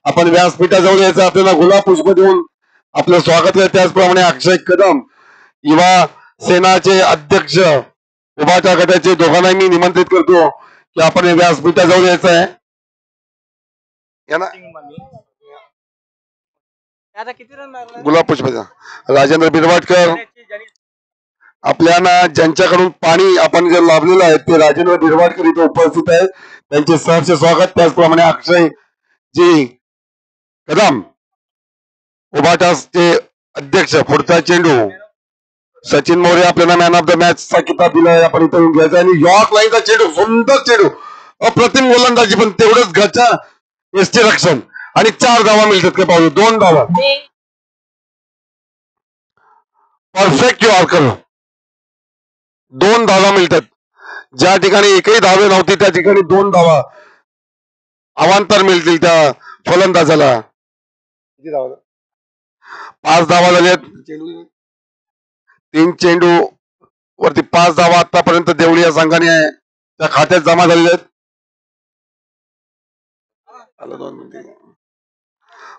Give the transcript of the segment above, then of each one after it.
आपण व्यासपीठाजवळ यायचं, आपल्याला गुलाब पुष्प देऊन आपलं स्वागत करत. त्याचप्रमाणे अक्षय कदम युवा सेनाचे अध्यक्ष उभाटा गटाचे दोघांनाही मी निमंत्रित करतो की आपण व्यासपीठाजवळ यायचं आहे. गुलाब पुष्प राजेंद्र बिरवाडकर आपल्याला ज्यांच्याकडून पाणी आपण जे लाभलेलं आहे ते राजेंद्र बिरवाडकर इथे उपस्थित आहेत. त्यांचे सहर्ष स्वागत. त्याचप्रमाणे अक्षय जी कदम उभाटाचे अध्यक्ष पुढचा चेंडू सचिन मोरे आपल्याला मॅन ऑफ द मॅच चा किताब दिलाय. आपण इथे घ्यायचा आणि यॉर्क लाईनचा चेंडू सुंदर चेंडू अप्रतिम गोलंदाजी पण तेवढंच घरच्या एसटी रक्षण आणि 4 धावा मिळतात का पाहू. 2 धावा परफेक्ट यॉर्कर 2 धावा मिळतात. ज्या ठिकाणी एकही धावे नव्हती त्या ठिकाणी 2 धावा अवांतर मिळतील त्या फलंदाजाला. 5 धावा झाल्यात. 3 चेंडू वरती 5 धावा आतापर्यंत देवळी या संघाने त्या खात्यात जमा झालेल्या आहेत.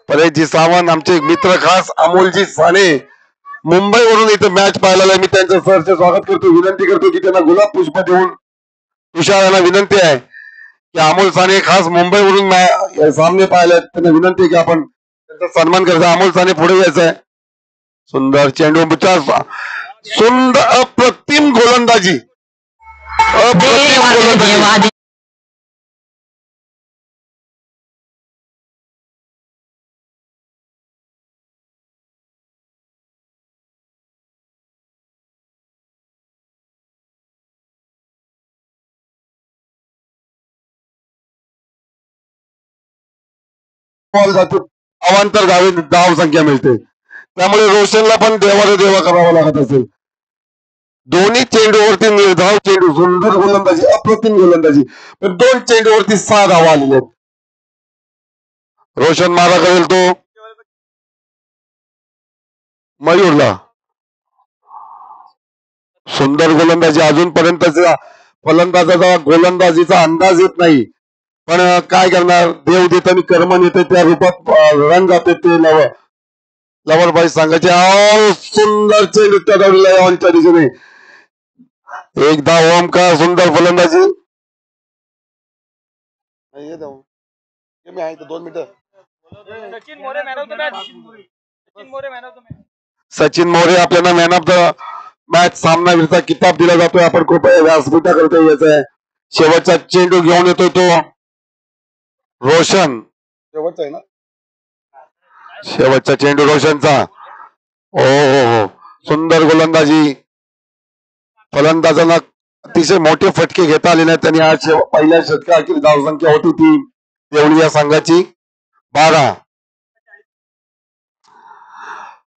परेशजी सावंत आमचे मित्र खास अमोलजी साने मुंबईवरून इथे मॅच पाहायला मी त्यांचं सहर्ष स्वागत करतो. विनंती करतो की त्यांना गुलाब पुष्प देऊन तुषार यांना विनंती आहे की अमोल साने खास मुंबईवरून सामने पाहायला त्यांना विनंती आहे की आपण त्यांचा सन्मान करायचा. अमोल साने पुढे यायचं आहे. सुंदर चेंडू सुंदर अप्रतिम गोलंदाजी जातो. अवांतर धाव संख्या मिळते. त्यामुळे रोशनला पण देवा करावा लागत असेल. दोन्ही चेंडूवरती निर्धाव चेंडू सुंदर गोलंदाजी अप्रतिम गोलंदाजी पण 2 चेंडूवरती 6 धावा आलेल्या आहेत. रोशन मारा करेल तो मयूरला. सुंदर गोलंदाजी अजूनपर्यंतचा फलंदाजाचा गोलंदाजीचा अंदाज येत नाही पण काय करणार. देव देत आणि कर्म नेते त्या रूपात रन जाते ते लवरबाई सांगायचे. सुंदर चेंडू त्या धावलेला दिशेने एकदा ओमकार सुंदर फलंदाजी. 2 मिनिटं सचिन मोरे आपल्याला मॅन ऑफ द मॅच सामनावीरचा किताब दिला जातोय. आपण कृपया व्यासपीठाकडे यायचं आहे. शेवटचा चेंडू घेऊन येतोय तो रोशन. शेवटचा आहे ना. शेवटचा चेंडू रोशनचा. हो सुंदर गोलंदाजी. फलंदाजांना अतिशय मोठे फटके घेता आले नाही. त्यांनी आज पहिल्या षटकातील धावसंख्या होती ती देवळी या संघाची 12.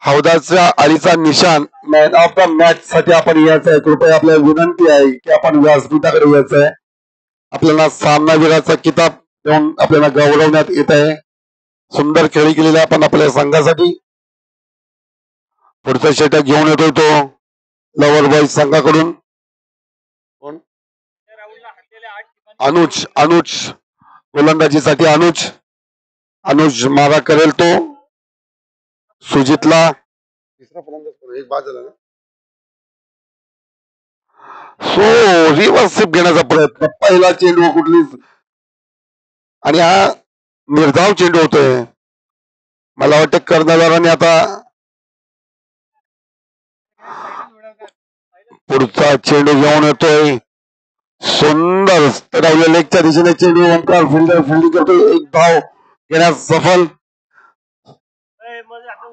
हौदाच्या आळीचा निशाण मॅन ऑफ द मॅच साठी आपण यायचं आहे. कृपया आपल्याला विनंती आहे की आपण व्यासपीठाकडे यायचं आहे. आपल्याला सामनावीराचा किताब देऊन आपल्याला गौरवण्यात येत आहे. सुंदर खेळी केलेला आपण आपल्या संघासाठी. पुढचा षटक घेऊन येतोय तो लवरबाई संघाकडून अनुज गोलंदाजीसाठी अनुज मारा करेल तो सुजितला. तिसरा फलंदाज एक बाद झाला. रिव्हर्स स्वीप घेण्याचा प्रयत्न. पहिला चेंडू कुठली आणि हा निर्धाव चेंडू होतोय. मला वाटतं कर्णधारांनी आता पुढचा चेंडू घेऊन येतोय. सुंदर लेगच्या दिशेने चेंडू ओमकार फिल्डिंग करतोय. एक धाव घेण्यास सफल.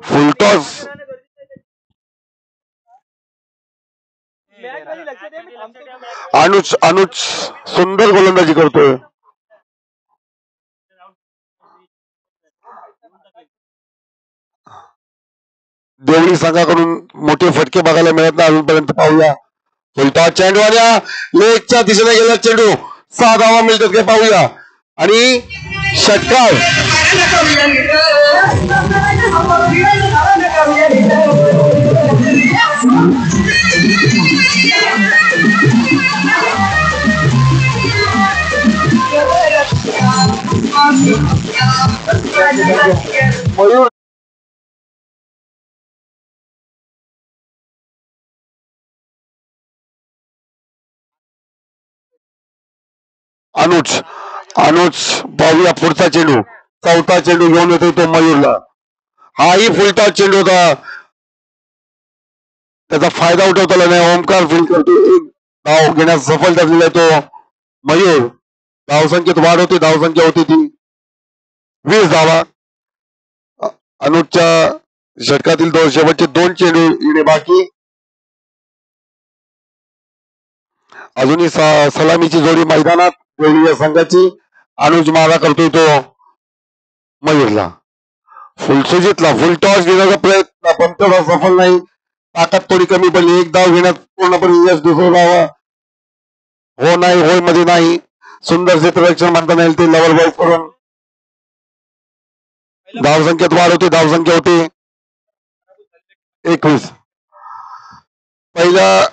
फुलटॉस अनुज सुंदर गोलंदाजी करतोय. देवळी संघाकडून मोठे फटके बघायला मिळत नाही अजूनपर्यंत. पाहूया फुलटॉस चेंडू आणि लेगच्या दिशेने गेला चेंडू. 6 धावा मिळतात काय पाहूया. आणि षटकार मयूर अनुज अनुज पाहूया पुढचा चेंडू. चौथा चेंडू घेऊन येतो तो मयूरला. हाही फुलटा चेंडू होता. त्याचा फायदा उठवता नाही. ओमकार फील्ड करतो. एक धाव घेण्यास सफल ठरलेला आहे तो मयूर. धावसंख्येत वाढ होती. धावसंख्या होती ती 20 धावा. अनुजच्या षटकातील शेवटचे 2 चेंडू येणे बाकी. अजूनही सलामीची जोडी मैदानात या संघाची. अनुज मारा करतोय तो मयूरला. फुलसुजीतला फुल टॉस घेण्याचा प्रयत्न पण तेवढा सफल नाही. ताकद थोडी कमी पडली. एक धाव घेण्यात पूर्णपणे यश दुसरं धावा हो नाही होय मध्ये नाही. सुंदर क्षेत्ररक्षण म्हणता येईल ते लेवल बॉल करून. धावसंख्येत वाढ होते. धावसंख्या होती 21. पहिल्या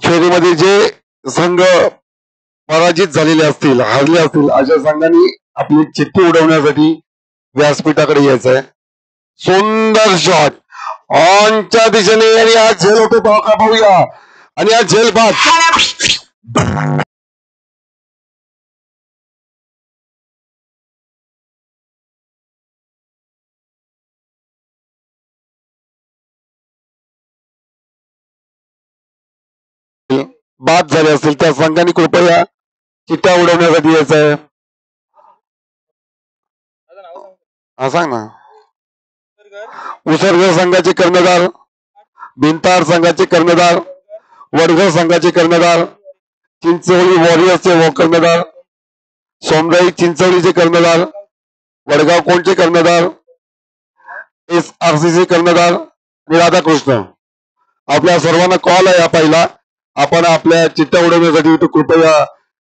फेरीमध्ये जे संघ पराजित झालेले असतील हारले असतील अशा संघांनी आपली चिठ्ठी उडवण्यासाठी व्यासपीठाकडे यायचंय. सुंदर शॉट ऑनच्या दिशेने आणि हा झेल होतो पाहूया. आणि हा झेल बाद बाद झाले असतील त्या संघाने कृपया चिठ्ठ्या उडवण्यासाठी यायचंय. हा सांग ना. उसरगर संघाचे कर्णधार, भिंतार संघाचे कर्णधार, वडघर संघाचे कर्णधार, चिंचोळी वॉरियर्सचे कर्णधार, सोमराई चिंचोळीचे कर्णधार, वडगाव कोणचे कर्णधार, SRCचे कर्णधार आणि राधाकृष्ण. आपल्या सर्वांना कॉल आहे. पहिला आपण आपल्या चिठ्ठ्या उडवण्यासाठी कृपया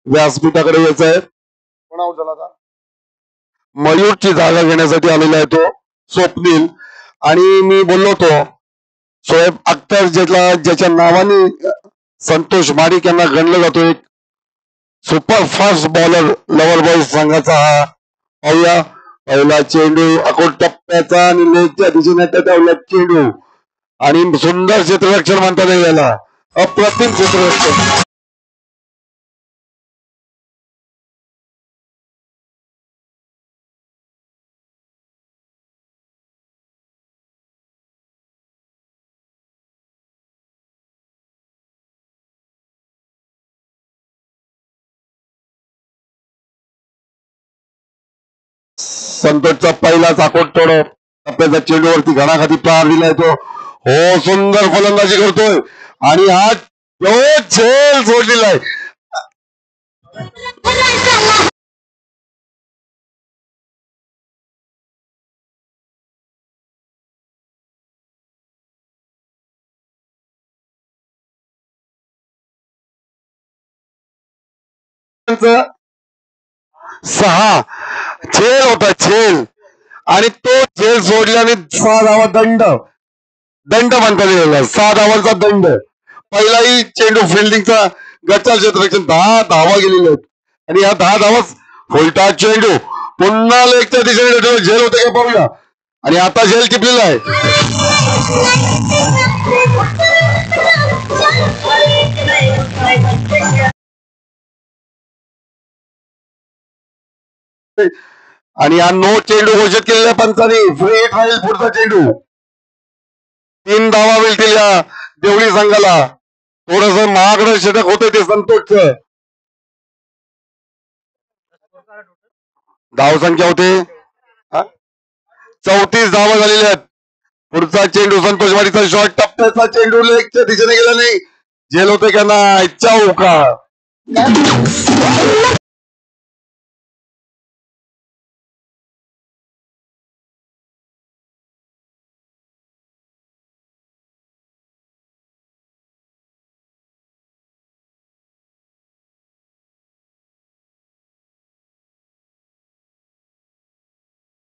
व्यासपीठाकडे यायचं आहे. कोण आऊट झाला का? मयूरची जागा घेण्यासाठी आलेला आहे तो स्वप्नील. आणि मी बोललो होतो शोएब अख्तर ज्याच्या नावाने संतोष माडिक यांना गणलं जातो एक super fast bowler level boy संघाचा हा. पाहूया पहिला चेंडू अकोट टप्प्याचा आणि लेगच्या दिशेने त्याच्या चेंडू आणि सुंदर क्षेत्ररक्षण म्हणता येईल याला. अप्रतिम क्षेत्ररक्षण. संतोषचा पहिला चाकोट तोड टप्प्याचा चेंडूवरती घणाखाती प्रहार दिलाय तो. हो सुंदर फलंदाजी करतोय आणि हा झेल सोडलेला आहे. सहा झेल होता झेल आणि तो झेल सोडल्याने 6 धावा दंड म्हणता येईल. 6 धावांचा दंड. पहिलाही चेंडू फिल्डिंगचा गच्चा क्षेत्ररक्षण 10 धावा गेलेले आहेत आणि ह्या 10 धावा फुलटा चेंडू पुन्हा लेगच्या दिशेने झेल होते का पाहूया. आणि आता झेल टिपलेला आहे. आणि हा नो चेंडू घोषित केलेल्या पंचाने. फ्री हिट राहील पुढचा चेंडू. 3 धावा मिळतील या देवळी संघाला. थोडस महागडं षटक होतं ते संतोषचं. धावसंख्या होते 34 धावा झालेल्या आहेत. पुढचा चेंडू संतोषवाडीचा शॉट टप्प्याचा चेंडू लेगच्या दिशेने गेला नाही. झेल होते का नाही चौका.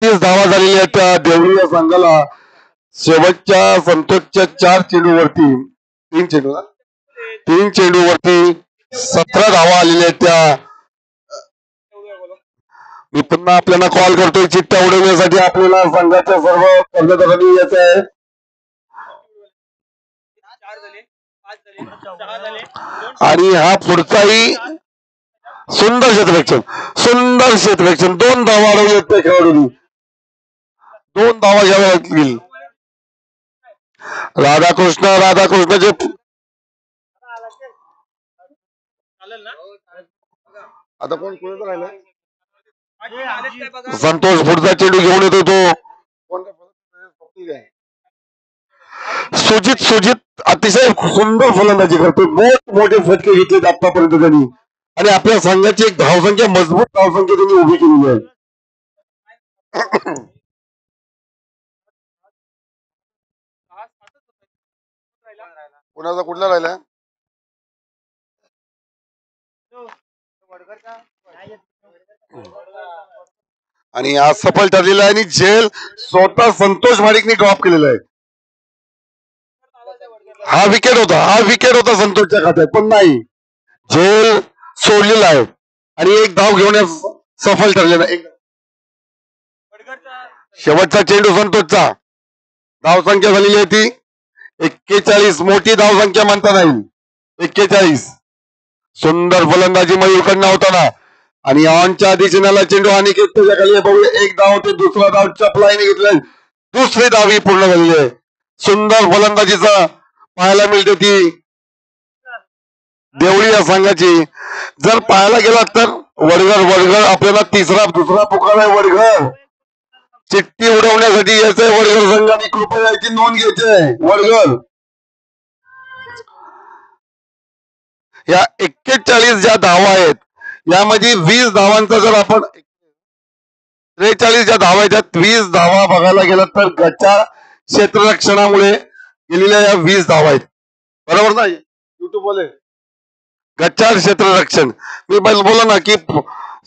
धावा झालेल्या आहेत त्या देवळी या संघाला. शेवटच्या संतोषच्या 4 चेंडूवरती 3 चेंडूवरती 17 धावा आलेल्या आहेत त्या मी पुन्हा आपल्याला कॉल करतोय चिठ्ठ्या उडवण्यासाठी आपल्याला संघाच्या सर्व कर्णधारांनी यायचं आहे. आणि हा पुढचाही सुंदर क्षेत्ररक्षण, सुंदर क्षेत्ररक्षण, 2 धावा अडवले त्या खेळाडूंनी, 2 धावा घ्याव्या लागतील. राधाकृष्णचे आता कोण कुणाचं राहिलं? संतोष पुढचा चेंडू घेऊन येतो तो सुजित अतिशय सुंदर फलंदाजी करतो, मोठे फटके घेतलेत आतापर्यंत त्यांनी आणि आपल्या संघाची एक धावसंख्या, मजबूत धावसंख्या त्यांनी उभी केलेली आहे. कुणाचा कुठला राहिला? आणि आज सफल ठरलेला आहे आणि झेल स्वतः संतोष माडिकने ड्रॉप केलेला आहे. हा विकेट होता संतोषच्या खात्यात, पण नाही, झेल सोडलेला आहे आणि एक धाव घेऊन सफल ठरलेला आहे. शेवटचा चेंडू संतोषचा, धावसंख्या झालेली आहे ती 41, मोठी धावसंख्या म्हणता येईल 41. सुंदर फलंदाजी मयूरकडनं होताना आणि ऑनच्या दिशेला चेंडू आणि त्याच्या खाली बघूया, एक धाव ते दुसरा धाव चपलाईने घेतलाय, दुसरी धाव ही पूर्ण झालेली आहे. सुंदर फलंदाजीचा पाहायला मिळते ती देवळी या संघाची. जर पाहायला गेला तर वडघर आपल्याला दुसरा पुकार आहे. वडघर चिठ्ठी उडवण्यासाठी यायचंय वडघर संघाने, कृपया याची नोंद घ्यायची आहे. वडघर या 41 ज्या धावा आहेत यामध्ये 20 धावांचा जर आपण 43 ज्या धावा आहेत त्यात 20 धावा बघायला गेला तर गच्चा क्षेत्ररक्षणामुळे गेलेल्या या 20 धावा आहेत, बरोबर ना? युट्यूब बोले गच्चार क्षेत्ररक्षण, मी बोला ना की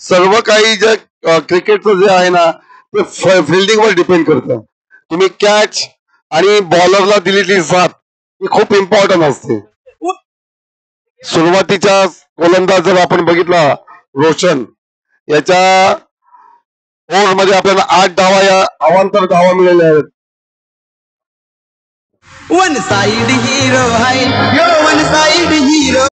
सर्व काही जे क्रिकेटचं जे आहे ना ते फिल्डिंगवर डिपेंड करतं. तुम्ही कॅच आणि बॉलरला दिलेली साथ ही खूप इम्पॉर्टंट असते. सुरुवातीच्या गोलंदाज जर आपण बघितला रोशन, याच्या ओव्हरमध्ये आपल्याला 8 धावा या अवांतर धावा मिळाल्या आहेत. वन साइड हीरो है यो, वन साइड हीरो.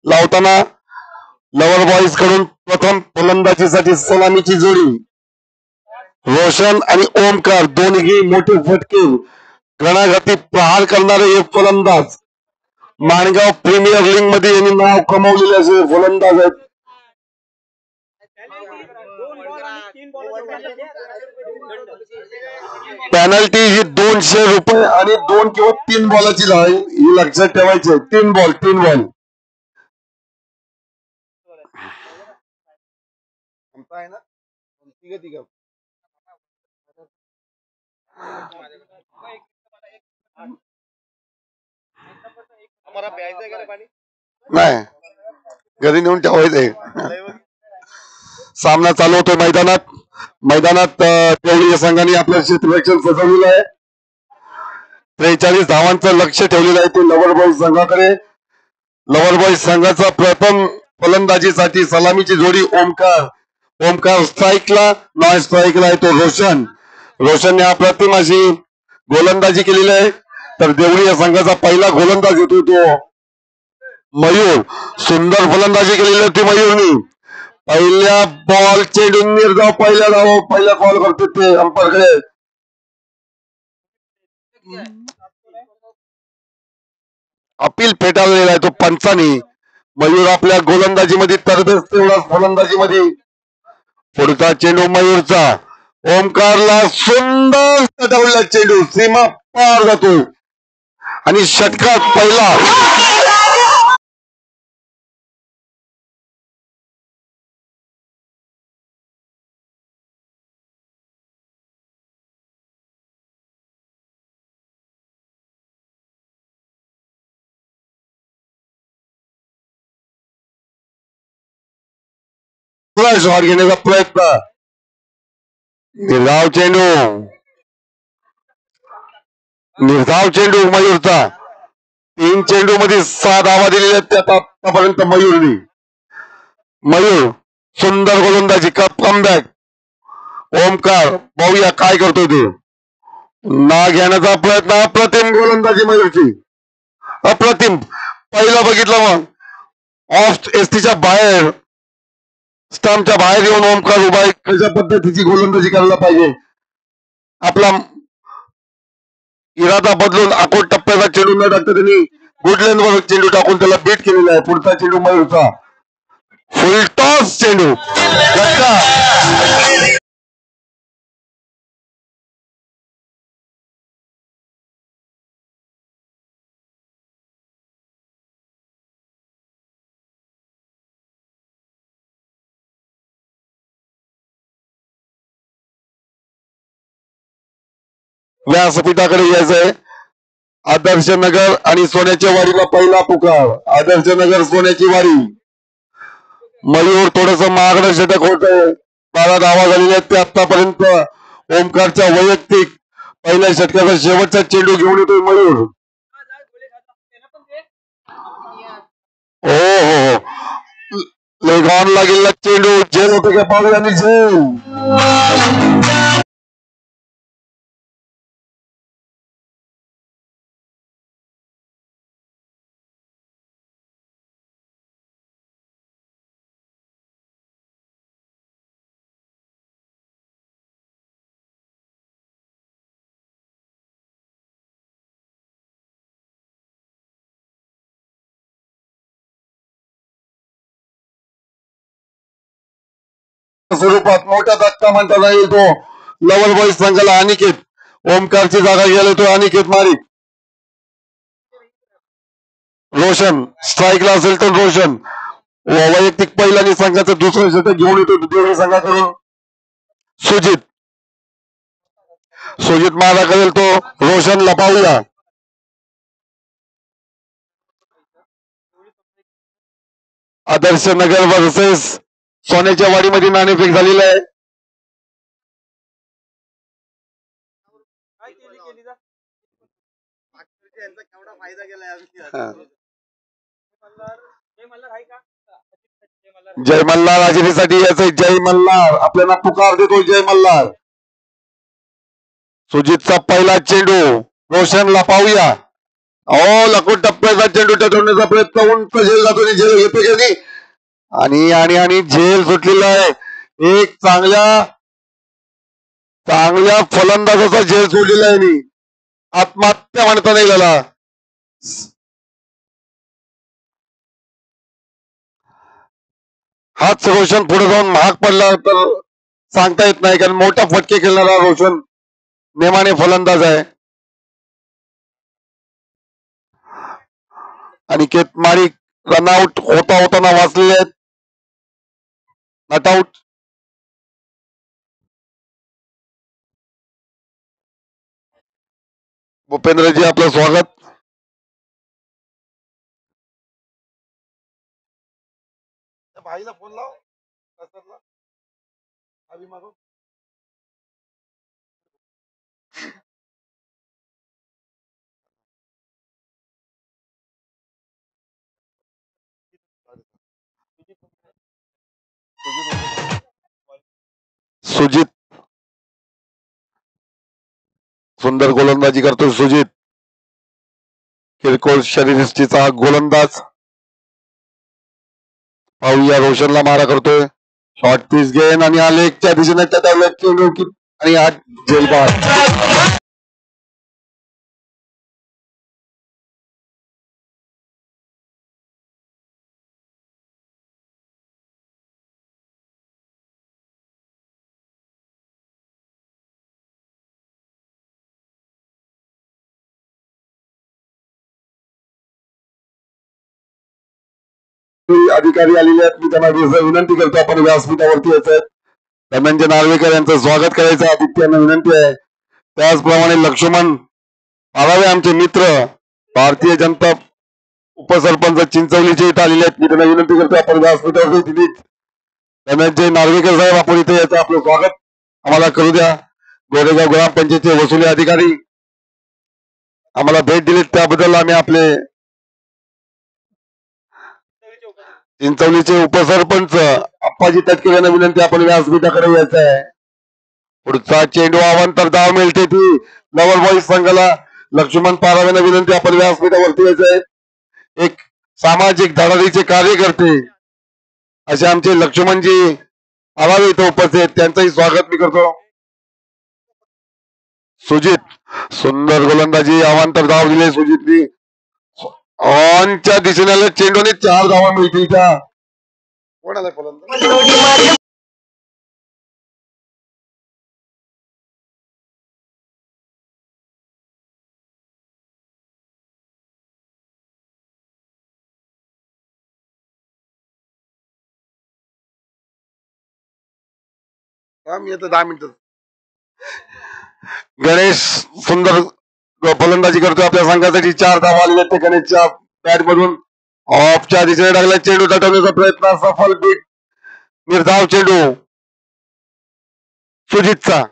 लावताना लवर बॉईज कडून प्रथम फलंदाजीसाठी सलामीची जोडी रोशन आणि ओमकार, दोन्ही मोठे फटके घणाघाती प्रहार करणारे हे फलंदाज माणगाव प्रीमियर लीग मध्ये यांनी नाव कमावलेले असे फलंदाज आहेत. पेनल्टी ही 200 रुपये आणि 2 किंवा 3 बॉलाची राहील, ही लक्षात ठेवायची. 3 बॉल आहे ना, नाही घरी नेऊन ठेवायचंय. सामना चालू होतोय मैदानात. मैदानात देवळी संघाने आपलं क्षेत्ररक्षण सजवलेलं आहे. 43 धावांचं लक्ष ठेवलेलं आहे ते लवर बॉईज संघाकडे. लवर बॉईज संघाचा प्रथम फलंदाजीसाठी सलामीची जोडी ओमकार. ओमकार स्ट्राईकला, नॉन स्ट्राईकला आहे तो रोशन. रोशनने अप्रतिम अशी गोलंदाजी केलेली आहे. तर देवळी या संघाचा पहिला गोलंदाज येतो तो मयूर. सुंदर फलंदाजी केलेली होती मयूरनी. पहिल्या बॉल चेंडून निर्धाव पहिल्या धाव पहिल्या बॉल करतो ते अंपायरकडे. अपील फेटाळलेला आहे तो पंचानी. मयूर आपल्या गोलंदाजीमध्ये तरबेज तेवढाच फलंदाजीमध्ये. पुढचा चेंडू मयूरचा. ओमकारला सुंदर तटवला चेंडू सीमा पार जातो आणि षटकात पहिला. शॉट घेण्याचा प्रयत्न. निर्धाव चेंडू. निर्धाव चेंडू मयूरचा. 3 चेंडू मध्ये 6 धावा दिलेल्या आहेत त्यात आतापर्यंत मयूरनी. मयूर सुंदर गोलंदाजी कमबॅक. ओमकार पाहूया काय करतोय ते. ना घेण्याचा प्रयत्न. अप्रतिम गोलंदाजी मयूरची. अप्रतिम. पहिला बघितलं मग ऑफ एसटीच्या बाहेर स्टंपच्या बाहेर येऊन ओमकार उभा आहे. कशा पद्धतीची गोलंदाजी करायला पाहिजे. आपला इरादा बदलून आकोट टप्प्याचा चेंडू न टाकता त्यांनी गुडलँडवर चेंडू टाकून त्याला बीट केलेला आहे. पुढचा चेंडू मयूरचा. फुल टॉस चेंडू. व्यासपीठाकडे यायचंय. आदर्श नगर आणि सोन्याच्या वाडीला पहिला पुकार. आदर्श नगर सोन्याची वाडी. मयूर थोडस महागडं षटक होत आहे. 12 धावा झालेल्या आहेत ते आतापर्यंत. ओमकारच्या वैयक्तिक पहिल्या षटकाचा शेवटचा चेंडू घेऊन येतोय मयूर. हो हो हो. लेगॉन लागेल चेंडू. झेल होते का पावले आणि झेल. स्वरूपात मोठा धक्का म्हणता येईल तो लवर बॉईज संघाला. अनिकेत. ओमकारची जागा गेलो तो अनिकेत मारिक. रोशन स्ट्राईकला असेल तर रोशन. वैयक्तिक पहिल्याने संघाचं दुसरं षटक घेऊन येतो देवळी संघाकडून सुजित. सुजित मारा करेल तो रोशन लपावूया. आदर्श नगर वर्सेस सोन्याच्या वाडीमध्ये नाणेफेक झालेलं आहे. जय मल्हार हजेरीसाठी यायचंय. जय मल्हार आपल्याला पुकार देतो. जय मल्हार. सुजितचा पहिला चेंडू रोशनला पाहूया. अहो लकोट टप्प्याचा चेंडू टचवण्याचा प्रयत्न. उंच झेल जातो आणि झेल घेतो की नाही. आणि आणि आणि झेल सुटलेला आहे. एक चांगल्या चांगल्या फलंदाजाचा झेल सोडलेला आहे. मी आत्महत्या म्हणता नाही त्याला. हाच रोशन पुढे जाऊन महाग पडला तर सांगता येत नाही. कारण मोठा फटके खेळणारा रोशन नेमाने फलंदाज आहे. अनिकेत मारिक रनआउट होता होताना वाचलेले आहेत. Not out. भूपेंद्रजी आपलं स्वागत. भाईला फोन लाव कसरला अभि मागव सुजित सुंदर गोलंदाजी करतोय सुजित किरकोळ शरीरयष्टीचा गोलंदाज पाहूया रोशनला मारा करतोय शॉर्ट पीस घेन आणि आलेखच्या दिशेने आणि हा झेलबाद अधिकारी आलेले आहेत मी त्यांना विनंती करतो आपण व्यासपीठावरती यायचं धनंजय नार्वेकर यांचं स्वागत करायचं आदित्यांना विनंती आहे त्याचप्रमाणे लक्ष्मण आरावे आमचे मित्र भारतीय जनता उपसरपंच चिंचवलीचे इथं आलेले आहेत मी त्यांना विनंती करतो आपण व्यासपीठावरती दिलीत धनंजय नार्वेकर साहेब आपण इथे यायचं आपलं स्वागत आम्हाला करू द्या गोरेगाव ग्रामपंचायतचे वसुली अधिकारी आम्हाला भेट दिली त्याबद्दल आम्ही आपले चिंचवलीचे उपसरपंच अप्पाजी तटकरे यांना विनंती आपण व्यासपीठाकडे यायचं आहे पुढचा चेंडू अवांतर धाव मिळते ती लवर बॉईज संघाला लक्ष्मण पाराव यांना विनंती आपण व्यासपीठावरती यायचं आहे एक सामाजिक धडाडीचे कार्यकर्ते असे आमचे लक्ष्मणजी आरावे इथं उपस्थित त्यांचंही स्वागत मी करतो सुजित सुंदर गोलंदाजी अवांतर धाव दिले सुजितनी ऑनच्या दिशेने चेंडूने 4 धावा मिळतील त्या कोणाला मी येतो 10 मिनिट गणेश सुंदर फलंदाजी करतोय आपल्या संघासाठी 4 धावा आलेल्या ते गणेशच्या बॅट मधून ऑफच्या दिशेने टाकला चेंडू तटवण्याचा प्रयत्न सफल बीट निर्धाव चेंडू सुजितचा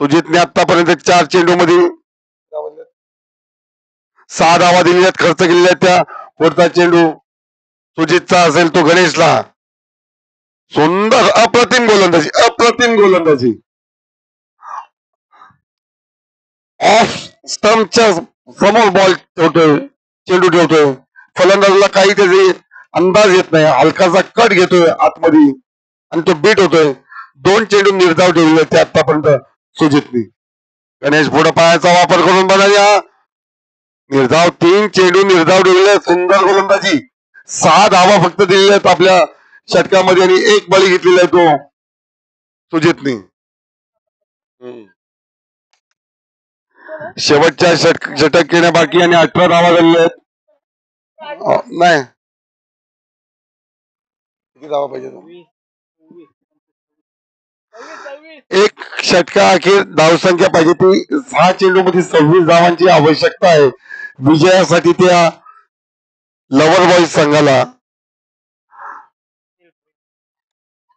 सुजितने आतापर्यंत 4 चेंडू मध्ये 6 धावा दिलेल्या खर्च केलेल्या त्या पुढचा चेंडू सुजितचा असेल तो गणेशला सुंदर अप्रतिम गोलंदाजी ऑफ स्टंपच्या समोर बॉल ठेवतोय चेंडू ठेवतोय फलंदाजाला काही त्याचे अंदाज येत नाही हलकासा कट घेतोय आतमध्ये आणि तो बीट होतोय 2 चेंडू निर्धाव ठेवले ते आतापर्यंत सुजितनी गणेश पुढे पायाचा वापर करून बघा निर्धाव 3 चेंडू निर्धाव ठेवले सुंदर गोलंदाजी 6 धावा फक्त दिलेल्या आहेत आपल्या षटकामध्ये आणि 1 बळी घेतलेला आहे तो सुजितनी शेवटच्या षटक येण्या बाकी आणि 18 धावा झालेल्या आहेत नाही किती धावा पाहिजे एक षटका अखेर धावसंख्या पाहिजे ती 6 चेंडू मध्ये 26 धावांची आवश्यकता आहे विजयासाठी त्या लवर बॉईज संघाला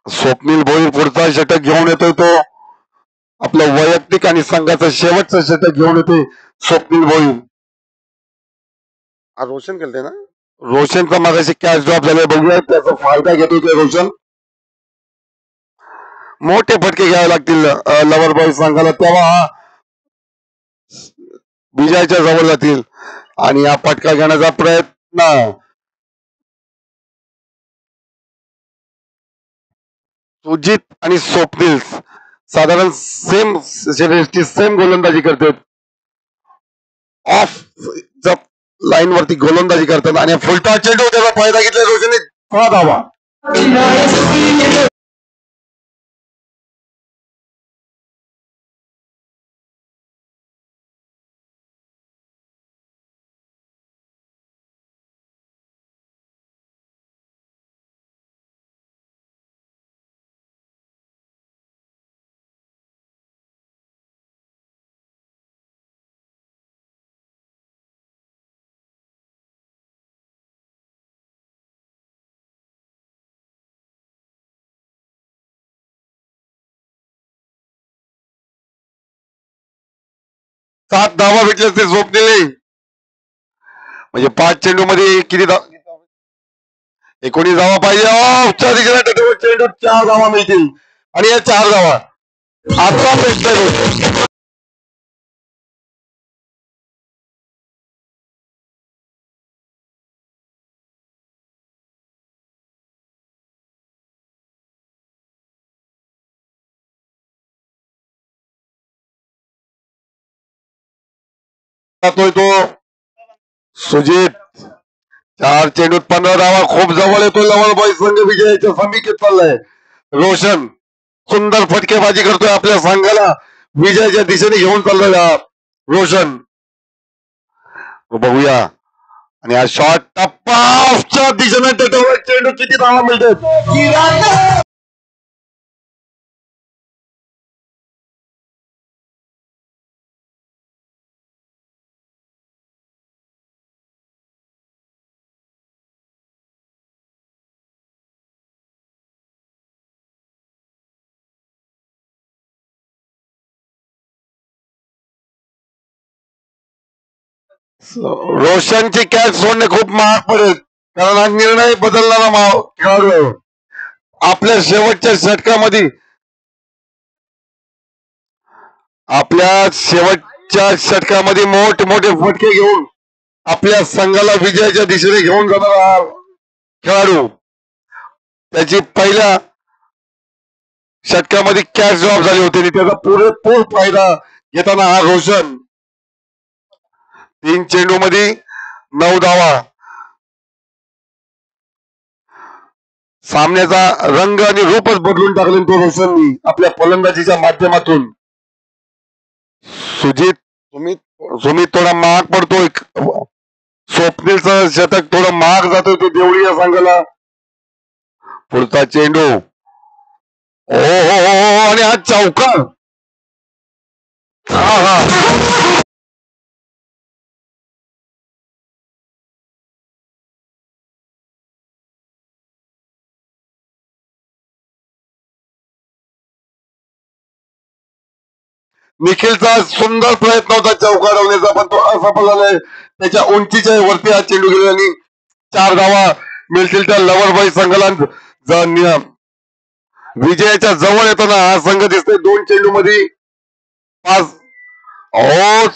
स्वप्नील भोईर पुढचा षटक घेऊन येतोय तो आपलं वैयक्तिक आणि संघाचं शेवटचं षटक घेऊन येते स्वप्नील भोईर रोशन केलते ना रोशनचा मागाशी कॅच ड्रॉप झाले बघूया त्याचा फायदा घेतोय ते रोशन मोठे फटके घ्यावे लागतील लवर बॉईज संघाला तेव्हा विजयाच्या जवळ जातील आणि हा फटका घेण्याचा प्रयत्न सुजित आणि स्वप्नील साधारण सेम गोलंदाजी करतात ऑफ लाईन वरती गोलंदाजी करतात आणि फुलटा चेंडू त्याचा फायदा घेतला रोशनने 6 धावा 7 धावा भेटले ते स्वप्नील, म्हणजे 5 चेंडू मध्ये किती 19 धावा पाहिजे. उच्च दिशेला चेंडू 4 धावा मिळतील आणि या 4 धावा आता भेटतोय. तो सुजित 4 चेंडूत 15 धावा, खूप जवळ येतो. लवल बॉय संघ विजयाच्या समीक्षेत चाललाय. रोशन सुंदर फटकेबाजी करतोय, आपल्या संघाला विजयाच्या दिशेने घेऊन चाललेला रोशन. बघूया आणि हा शॉट टप्पा दिशेने चेंडू किती धावा मिळतात. रोशनची कॅच सोडणे खूप महाग पडेल, कारण हा निर्णय बदलणारा खेळाडू आहे. आपल्या शेवटच्या षटकामध्ये मोठमोठे फटके घेऊन आपल्या संघाला विजयाच्या दिशेने घेऊन जाणारा खेळाडू. त्याची पहिल्या षटकामध्ये कॅच ड्रॉप झाली होती आणि त्याचा पुरेपूर फायदा घेताना हा रोशन 3 चेंडू मध्ये 9 धावा. सामन्याचा रंग आणि रूपच बदलून टाकले तो रोशननी आपल्या फलंदाजीच्या माध्यमातून. सुजित सुमित थोडा महाग पडतोय. स्वप्नीलचं शतक थोडं महाग जातोय तो देवळी या संघाला. पुढचा चेंडू हो आणि हा चौकार. निखिलचा सुंदर प्रयत्न होता चौकारवण्याचा, पण तो असफल झालाय. त्याच्या उंचीच्या वरती हा चेंडू गेला आणि 4 धावा मिळतील त्या लवरबाई संघाला. विजयाच्या जवळ येताना हा संघ दिसतोय 2 चेंडू मध्ये 5.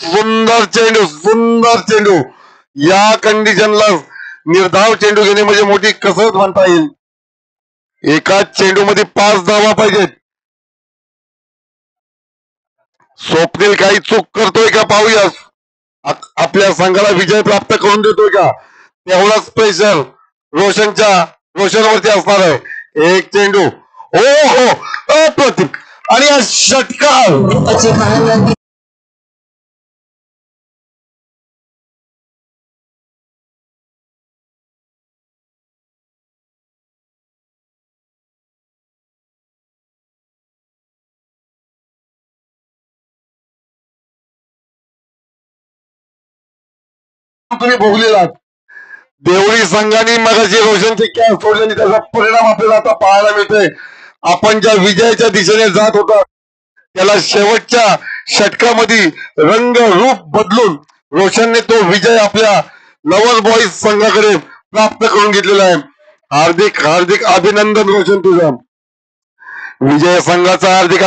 सुंदर चेंडू. या कंडिशनला निर्धाव चेंडू घेणे म्हणजे मोठी कसरत म्हणता येईल. एकाच चेंडू मध्ये 5 धावा पाहिजेत. स्वप्नील काही चूक करतोय का पाहूया. आपल्या संघाला विजय प्राप्त करून देतोय का. तेवढाच प्रेशर रोशनवरती असणार आहे. एक चेंडू अप्रतिम आणि हा षटकार. तुम्ही भोगलेला देवळी संघाने मगाशी रोशनचे कॅच सोडले, त्याचा परिणाम आपल्याला आता पाहायला मिळतोय. आपण ज्या विजयाच्या दिशेने जात होता त्याला शेवटच्या षटकामध्ये रंग रूप बदलून रोशनने तो विजय आपल्या लवर बॉईज संघाकडे प्राप्त करून घेतलेला आहे. हार्दिक अभिनंदन रोशन तुझा. विजय संघाचा हार्दिक